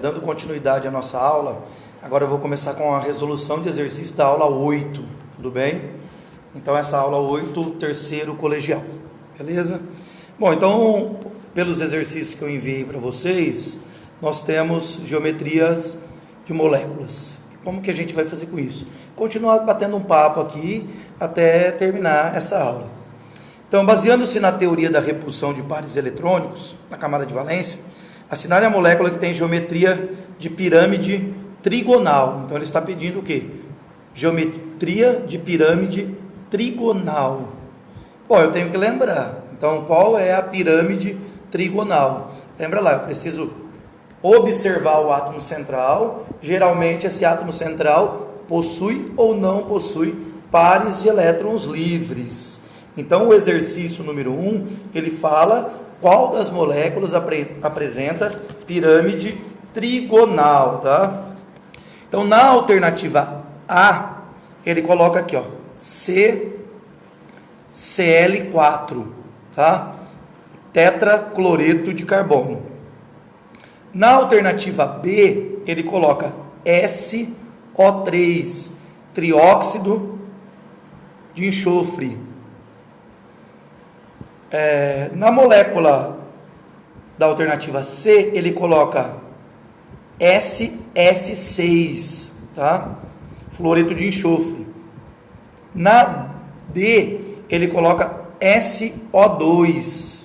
Dando continuidade à nossa aula, agora eu vou começar com a resolução de exercício da aula 8, tudo bem? Então essa aula 8, terceiro colegial, beleza? Bom, então, pelos exercícios que eu enviei para vocês, nós temos geometrias de moléculas. Como que a gente vai fazer com isso? Continuar batendo um papo aqui até terminar essa aula. Então, baseando-se na teoria da repulsão de pares eletrônicos, na camada de valência, assinale a molécula que tem geometria de pirâmide trigonal. Então, ele está pedindo o quê? Geometria de pirâmide trigonal. Bom, eu tenho que lembrar. Então, qual é a pirâmide trigonal? Lembra lá, eu preciso observar o átomo central. Geralmente, esse átomo central possui ou não possui pares de elétrons livres. Então, o exercício número 1, ele fala qual das moléculas apresenta pirâmide trigonal, tá? Então, na alternativa A, ele coloca aqui, ó, CCl4, tá? Tetracloreto de carbono. Na alternativa B, ele coloca SO3, trióxido de enxofre. Na molécula da alternativa C, ele coloca SF6, tá? Fluoreto de enxofre. Na D, ele coloca SO2.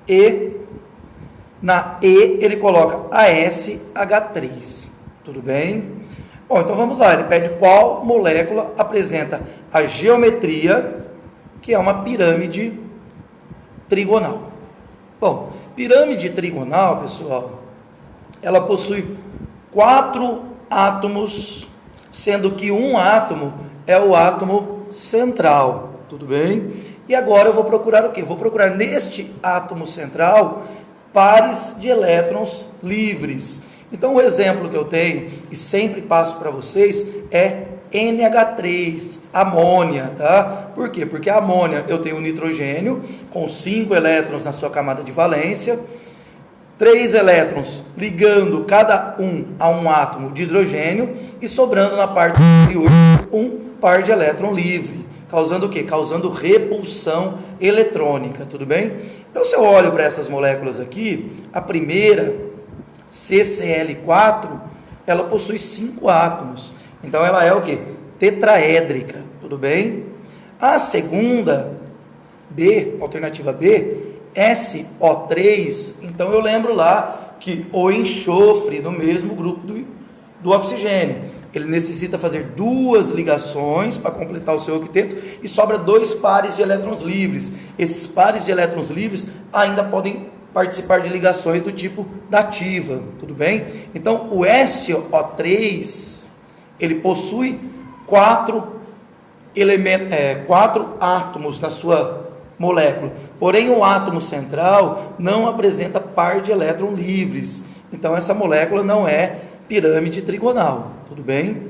E na E, ele coloca ASH3. Tudo bem? Bom, então vamos lá. Ele pede qual molécula apresenta a geometria, que é uma pirâmide trigonal. Bom, pirâmide trigonal, pessoal, ela possui 4 átomos, sendo que um átomo é o átomo central, tudo bem? E agora eu vou procurar o quê? Vou procurar neste átomo central pares de elétrons livres. Então, o exemplo que eu tenho, e sempre passo para vocês, é NH3, amônia, tá? Por quê? Porque a amônia, eu tenho um nitrogênio com 5 elétrons na sua camada de valência, 3 elétrons ligando cada um a um átomo de hidrogênio e sobrando na parte superior um par de elétron livre, causando o quê? Causando repulsão eletrônica, tudo bem? Então, se eu olho para essas moléculas aqui, a primeira, CCl4, ela possui 5 átomos. Então, ela é o quê? Tetraédrica, tudo bem? A segunda, B, alternativa B, SO3, então eu lembro lá que o enxofre do mesmo grupo do oxigênio, ele necessita fazer 2 ligações para completar o seu octeto e sobra 2 pares de elétrons livres. Esses pares de elétrons livres ainda podem participar de ligações do tipo dativa, tudo bem? Então, o SO3, ele possui 4 átomos na sua molécula, porém o átomo central não apresenta par de elétrons livres, então essa molécula não é pirâmide trigonal, tudo bem?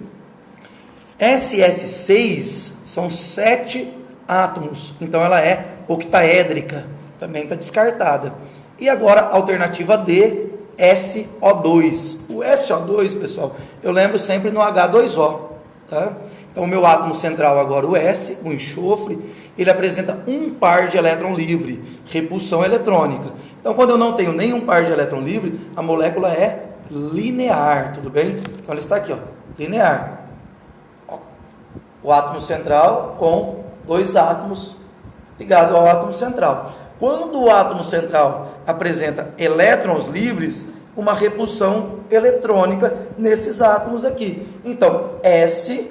SF6 são 7 átomos, então ela é octaédrica, também está descartada. E agora a alternativa D, SO2. O SO2, pessoal, eu lembro sempre no H2O, tá? Então, o meu átomo central agora, o S, o enxofre, ele apresenta um par de elétron livre, repulsão eletrônica. Então, quando eu não tenho nenhum par de elétron livre, a molécula é linear, tudo bem? Então, ela está aqui, ó, linear. O átomo central com 2 átomos ligados ao átomo central. Quando o átomo central apresenta elétrons livres, uma repulsão eletrônica nesses átomos aqui. Então, SO,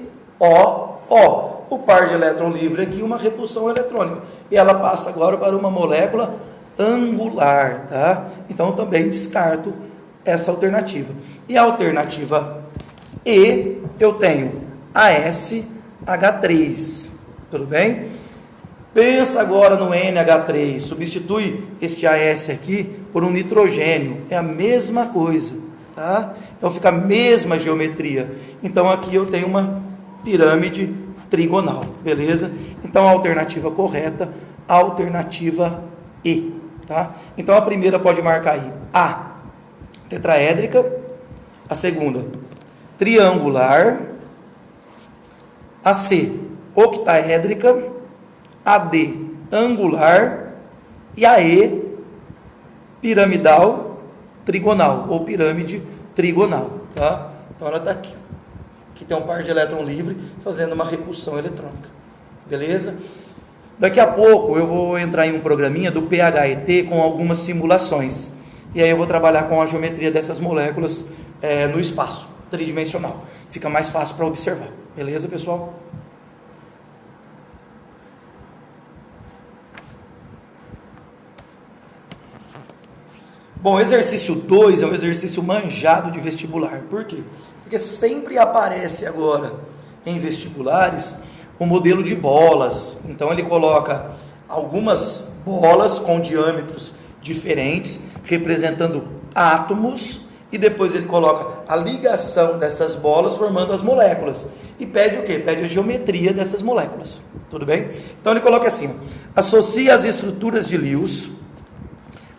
o par de elétron livre aqui, uma repulsão eletrônica. E ela passa agora para uma molécula angular, tá? Então, eu também descarto essa alternativa. E a alternativa E, eu tenho ASH3, tudo bem? Pensa agora no NH3, substitui este AS aqui por um nitrogênio, é a mesma coisa, tá? Então fica a mesma geometria. Então aqui eu tenho uma pirâmide trigonal, beleza? Então a alternativa correta, a alternativa E, tá? Então a primeira pode marcar aí A, tetraédrica. A segunda, triangular. A C, octaédrica. A D, angular. E a E, piramidal trigonal, ou pirâmide trigonal, tá? Então ela está aqui. Aqui tem um par de elétron livre fazendo uma repulsão eletrônica, beleza? Daqui a pouco eu vou entrar em um programinha do PHET com algumas simulações. E aí eu vou trabalhar com a geometria dessas moléculas no espaço tridimensional. Fica mais fácil para observar, beleza, pessoal? Bom, o exercício 2 é um exercício manjado de vestibular. Por quê? Porque sempre aparece agora em vestibulares o modelo de bolas. Então ele coloca algumas bolas com diâmetros diferentes, representando átomos, e depois ele coloca a ligação dessas bolas formando as moléculas. E pede o quê? Pede a geometria dessas moléculas. Tudo bem? Então ele coloca assim, associa as estruturas de Lewis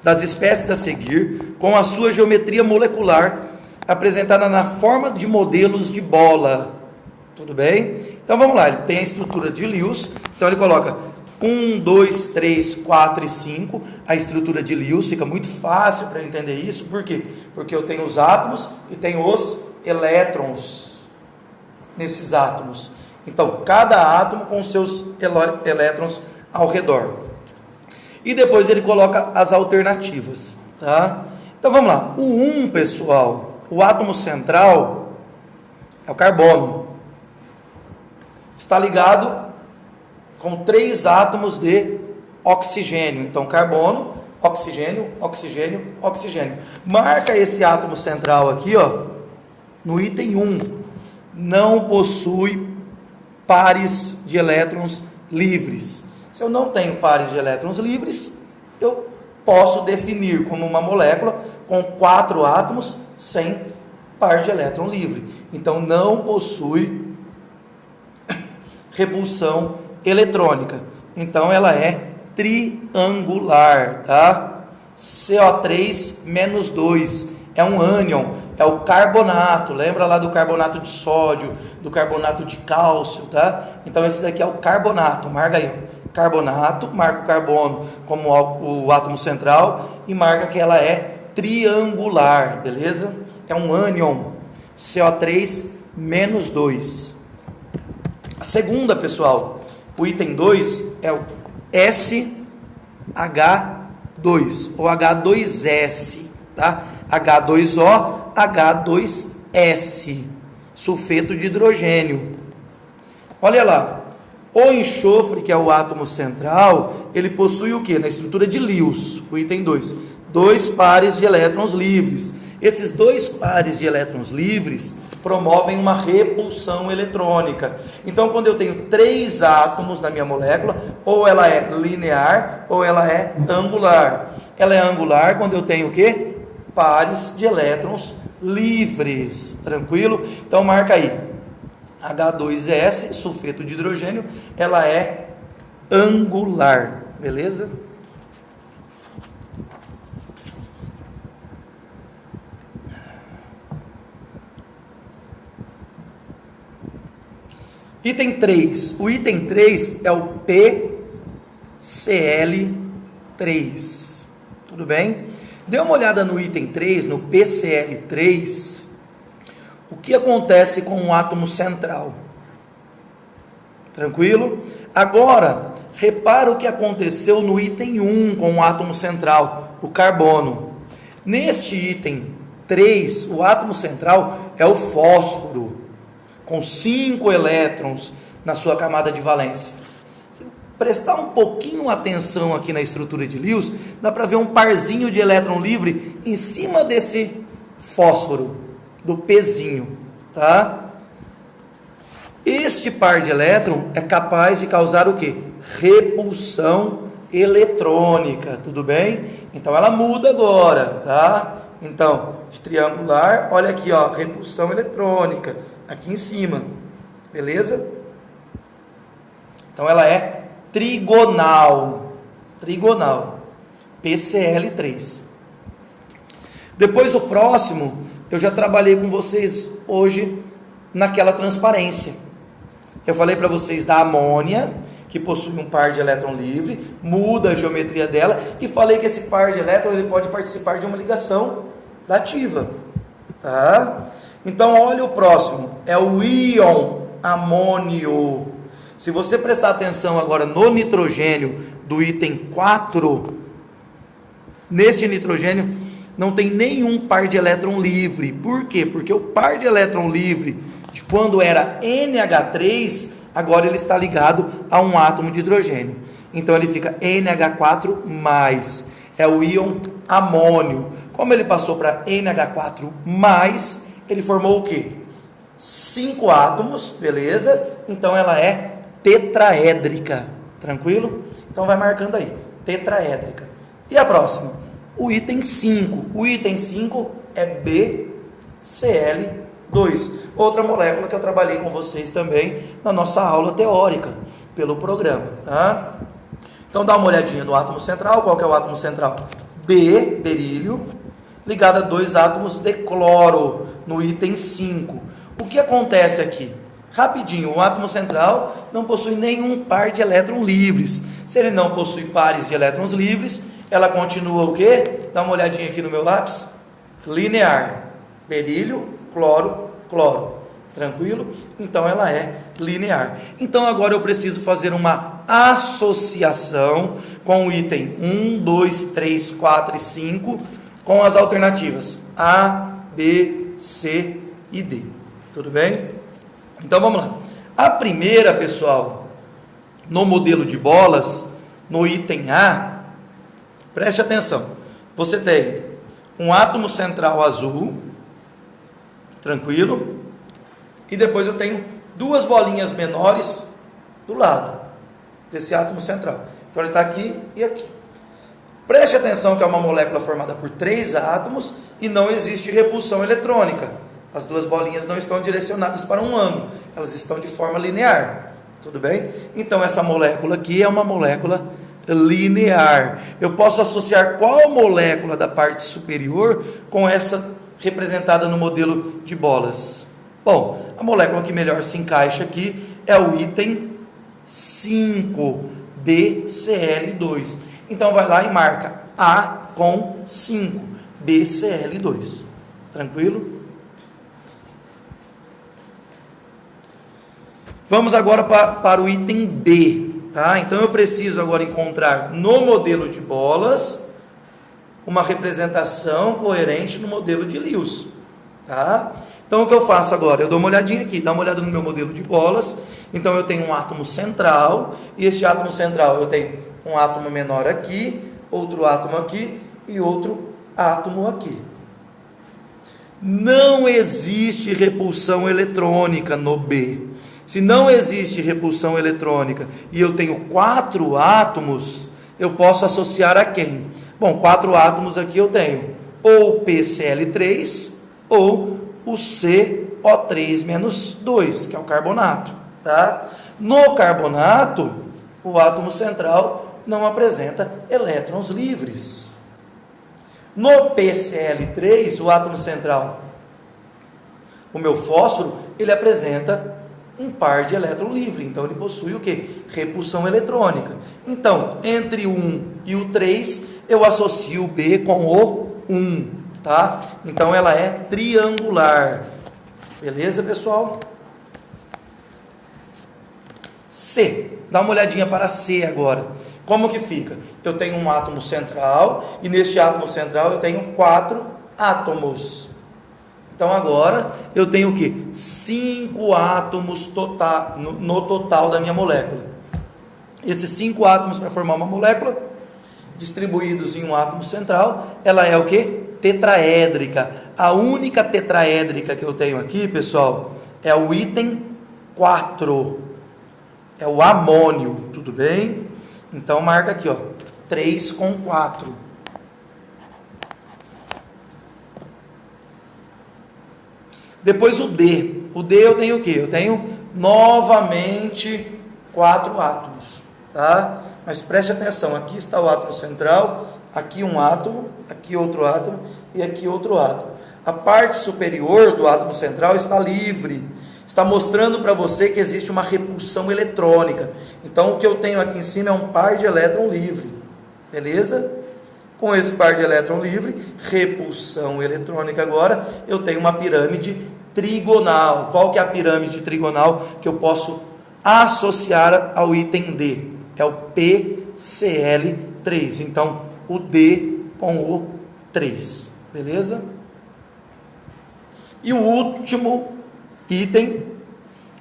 das espécies a seguir, com a sua geometria molecular, apresentada na forma de modelos de bola. Tudo bem? Então vamos lá, ele tem a estrutura de Lewis, então ele coloca 1, 2, 3, 4 e 5, a estrutura de Lewis, fica muito fácil para entender isso, por quê? Porque eu tenho os átomos e tenho os elétrons nesses átomos. Então, cada átomo com os seus elétrons ao redor. E depois ele coloca as alternativas, tá? Então vamos lá. O 1, pessoal, o átomo central é o carbono. Está ligado com 3 átomos de oxigênio. Então, carbono, oxigênio, oxigênio, oxigênio. Marca esse átomo central aqui, ó, no item 1. Não possui pares de elétrons livres. Se eu não tenho pares de elétrons livres, eu posso definir como uma molécula com 4 átomos sem par de elétron livre. Então, não possui repulsão eletrônica. Então, ela é triangular, tá? CO3-2 é um ânion, é o carbonato. Lembra lá do carbonato de sódio, do carbonato de cálcio, tá? Então, esse daqui é o carbonato, marca aí, ó. Carbonato, marca o carbono como o átomo central e marca que ela é triangular, beleza? É um ânion, CO3-2. A segunda, pessoal, o item 2 é o SH2 ou H2S, tá? H2O, H2S, sulfeto de hidrogênio. Olha lá. O enxofre, que é o átomo central, ele possui o quê? Na estrutura de Lewis, o item 2, 2 pares de elétrons livres. Esses 2 pares de elétrons livres promovem uma repulsão eletrônica. Então, quando eu tenho 3 átomos na minha molécula, ou ela é linear, ou ela é angular. Ela é angular quando eu tenho o quê? Pares de elétrons livres. Tranquilo? Então, marca aí. H2S, sulfeto de hidrogênio, ela é angular, beleza? Item 3. O item 3 é o PCl3. Tudo bem? Dê uma olhada no item 3, no PCl3. O que acontece com o átomo central? Tranquilo? Agora, repara o que aconteceu no item 1 com o átomo central, o carbono. Neste item 3, o átomo central é o fósforo, com 5 elétrons na sua camada de valência. Se prestar um pouquinho atenção aqui na estrutura de Lewis, dá para ver um parzinho de elétron livre em cima desse fósforo, do Pzinho, tá? Este par de elétron é capaz de causar o quê? Repulsão eletrônica, tudo bem? Então ela muda agora, tá? Então, triangular, olha aqui, ó, repulsão eletrônica, aqui em cima, beleza? Então ela é trigonal, PCl3. Depois o próximo, eu já trabalhei com vocês hoje naquela transparência. Eu falei para vocês da amônia, que possui um par de elétron livre, muda a geometria dela, e falei que esse par de elétron ele pode participar de uma ligação dativa, tá? Então olha o próximo, é o íon amônio. Se você prestar atenção agora no nitrogênio do item 4, neste nitrogênio não tem nenhum par de elétron livre. Por quê? Porque o par de elétron livre de quando era NH3, agora ele está ligado a um átomo de hidrogênio. Então ele fica NH4+. É o íon amônio. Como ele passou para NH4+, ele formou o quê? 5 átomos, beleza? Então ela é tetraédrica. Tranquilo? Então vai marcando aí. Tetraédrica. E a próxima? O item 5. O item 5 é BCl2. Outra molécula que eu trabalhei com vocês também na nossa aula teórica, pelo programa, tá? Então dá uma olhadinha no átomo central. Qual que é o átomo central? B, berílio, ligado a 2 átomos de cloro, no item 5. O que acontece aqui? Rapidinho, o átomo central não possui nenhum par de elétrons livres. Se ele não possui pares de elétrons livres, ela continua o quê? Dá uma olhadinha aqui no meu lápis. Linear. Berílio, cloro, cloro. Tranquilo? Então ela é linear. Então agora eu preciso fazer uma associação com o item 1, 2, 3, 4 e 5 com as alternativas A, B, C e D. Tudo bem? Então vamos lá. A primeira, pessoal, no modelo de bolas, no item A, preste atenção. Você tem um átomo central azul, tranquilo, e depois eu tenho 2 bolinhas menores do lado desse átomo central. Então ele está aqui e aqui. Preste atenção que é uma molécula formada por 3 átomos e não existe repulsão eletrônica. As 2 bolinhas não estão direcionadas para um ângulo, elas estão de forma linear. Tudo bem? Então essa molécula aqui é uma molécula linear. Eu posso associar qual molécula da parte superior com essa representada no modelo de bolas? Bom, a molécula que melhor se encaixa aqui é o item 5, BCl2. Então vai lá e marca A com 5, BCl2. Tranquilo? Vamos agora para o item B, tá? Então eu preciso agora encontrar no modelo de bolas uma representação coerente no modelo de Lewis, tá? Então o que eu faço agora? Eu dou uma olhadinha aqui, dá uma olhada no meu modelo de bolas. Então eu tenho um átomo central, e este átomo central eu tenho um átomo menor aqui, outro átomo aqui e outro átomo aqui. Não existe repulsão eletrônica no B. Se não existe repulsão eletrônica e eu tenho 4 átomos, eu posso associar a quem? Bom, 4 átomos aqui eu tenho ou PCl3 ou o CO3-2, que é o carbonato, tá? No carbonato, o átomo central não apresenta elétrons livres. No PCl3, o átomo central, o meu fósforo, ele apresenta um par de elétron livre, então ele possui o quê? Repulsão eletrônica. Então, entre o 1 e o 3, eu associo o B com o 1, tá? Então ela é triangular. Beleza, pessoal? C. Dá uma olhadinha para C agora. Como que fica? Eu tenho um átomo central, e neste átomo central eu tenho 4 átomos. Então agora eu tenho o quê? 5 átomos no total da minha molécula. Esses 5 átomos para formar uma molécula, distribuídos em um átomo central, ela é o quê? Tetraédrica. A única tetraédrica que eu tenho aqui, pessoal, é o item 4. É o amônio, tudo bem? Então marca aqui, ó, 3 com 4. Depois o D. O D eu tenho o quê? Eu tenho novamente 4 átomos, tá? Mas preste atenção, aqui está o átomo central, aqui um átomo, aqui outro átomo e aqui outro átomo. A parte superior do átomo central está livre, está mostrando para você que existe uma repulsão eletrônica. Então, o que eu tenho aqui em cima é um par de elétron livre, beleza? Com esse par de elétron livre, repulsão eletrônica agora, eu tenho uma pirâmide trigonal. Qual que é a pirâmide trigonal que eu posso associar ao item D? É o PCl3. Então, o D com o 3, beleza? E o último item,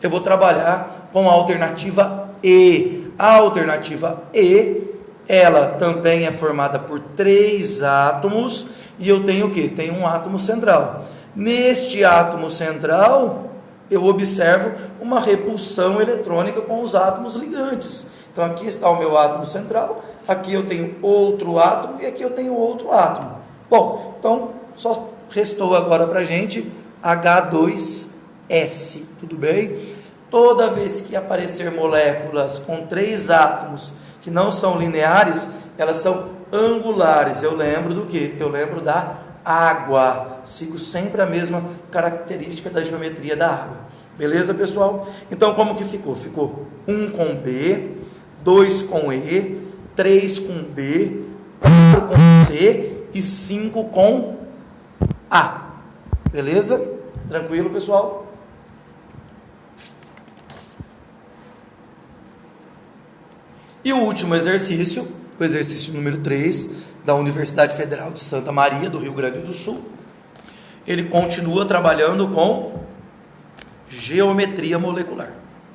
eu vou trabalhar com a alternativa E. A alternativa E, ela também é formada por 3 átomos, e eu tenho o quê? Tenho um átomo central. Neste átomo central, eu observo uma repulsão eletrônica com os átomos ligantes. Então, aqui está o meu átomo central, aqui eu tenho outro átomo, e aqui eu tenho outro átomo. Bom, então, só restou agora para a gente H2S, tudo bem? Toda vez que aparecer moléculas com 3 átomos que não são lineares, elas são angulares. Eu lembro do quê? Eu lembro da água. Sigo sempre a mesma característica da geometria da água. Beleza, pessoal? Então, como que ficou? Ficou 1 com B, 2 com E, 3 com D, 4 com C e 5 com A. Beleza? Tranquilo, pessoal? E o último exercício, o exercício número 3, da Universidade Federal de Santa Maria, do Rio Grande do Sul. Ele continua trabalhando com geometria molecular.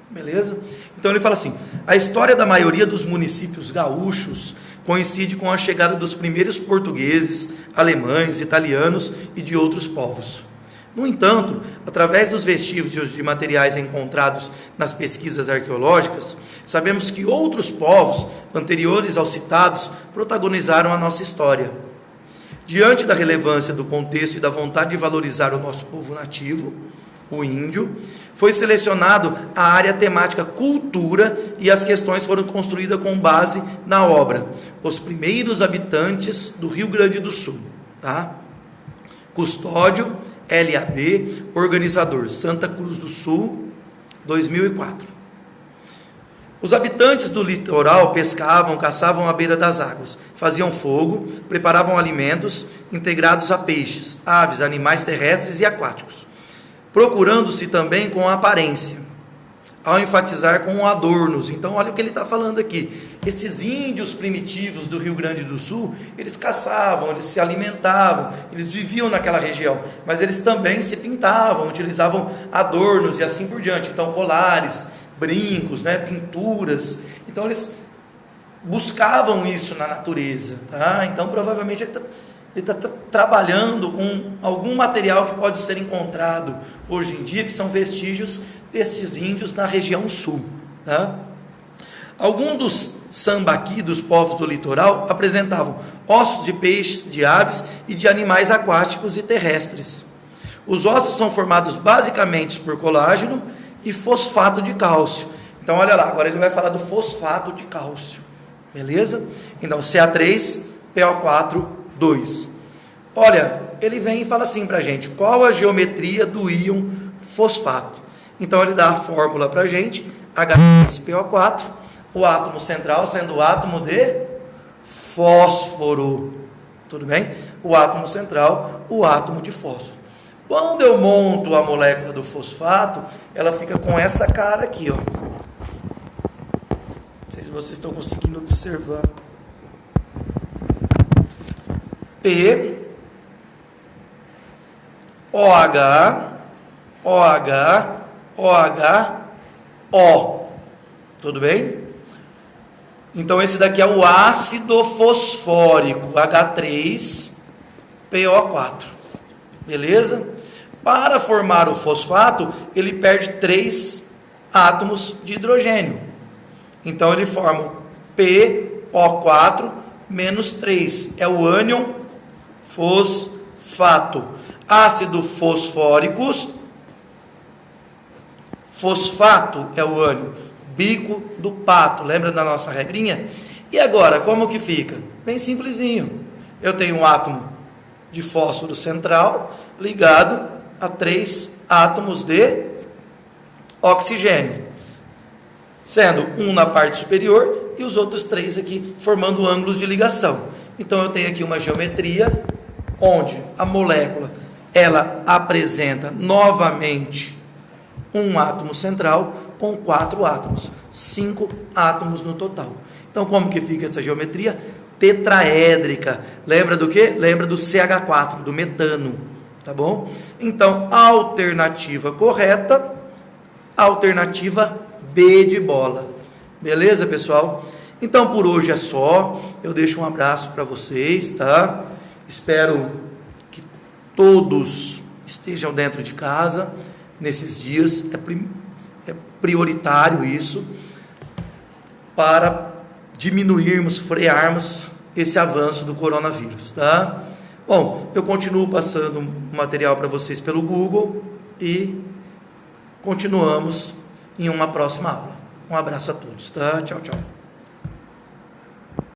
Beleza? Então ele fala assim: a história da maioria dos municípios gaúchos coincide com a chegada dos primeiros portugueses, alemães, italianos e de outros povos. No entanto, através dos vestígios de materiais encontrados nas pesquisas arqueológicas, sabemos que outros povos, anteriores aos citados, protagonizaram a nossa história. Diante da relevância do contexto e da vontade de valorizar o nosso povo nativo, o índio, foi selecionado a área temática cultura e as questões foram construídas com base na obra Os Primeiros Habitantes do Rio Grande do Sul. Tá? Custódio, LAB, organizador, Santa Cruz do Sul, 2004. Os habitantes do litoral pescavam, caçavam à beira das águas, faziam fogo, preparavam alimentos integrados a peixes, aves, animais terrestres e aquáticos, procurando-se também com a aparência, ao enfatizar com adornos. Então, olha o que ele está falando aqui. Esses índios primitivos do Rio Grande do Sul, eles caçavam, eles se alimentavam, eles viviam naquela região, mas eles também se pintavam, utilizavam adornos e assim por diante. Então, colares, brincos, né, pinturas. Então, eles buscavam isso na natureza. Tá? Então, provavelmente, ele está trabalhando com algum material que pode ser encontrado hoje em dia, que são vestígios destes índios na região sul. Tá? Alguns dos sambaqui, dos povos do litoral, apresentavam ossos de peixes, de aves e de animais aquáticos e terrestres. Os ossos são formados basicamente por colágeno e fosfato de cálcio. Então, olha lá, agora ele vai falar do fosfato de cálcio. Beleza? Então, Ca3PO4, 2. Olha, ele vem e fala assim para a gente: qual a geometria do íon fosfato? Então ele dá a fórmula para a gente: H3PO4, o átomo central sendo o átomo de fósforo. Tudo bem? O átomo central, o átomo de fósforo. Quando eu monto a molécula do fosfato, ela fica com essa cara aqui, ó. Não sei se vocês estão conseguindo observar. P, OH, OH, OH, O. Tudo bem? Então, esse daqui é o ácido fosfórico, H3PO4. Beleza? Para formar o fosfato, ele perde 3 átomos de hidrogênio. Então, ele forma o PO4 menos 3. É o ânion fosfato. Ácido fosfóricos. Fosfato é o ânion. Bico do pato. Lembra da nossa regrinha? E agora, como que fica? Bem simplesinho. Eu tenho um átomo de fósforo central ligado a 3 átomos de oxigênio, sendo um na parte superior e os outros 3 aqui formando ângulos de ligação. Então eu tenho aqui uma geometria onde a molécula ela apresenta novamente um átomo central com 4 átomos, 5 átomos no total. Então como que fica essa geometria? Tetraédrica. Lembra do que? Lembra do CH4, do metano, tá bom? Então, alternativa correta, alternativa B de bola. Beleza, pessoal? Então, por hoje é só. Eu deixo um abraço para vocês, tá? Espero que todos estejam dentro de casa nesses dias. É prioritário isso para diminuirmos, frearmos esse avanço do coronavírus, tá? Bom, eu continuo passando material para vocês pelo Google e continuamos em uma próxima aula. Um abraço a todos, tá? Tchau, tchau.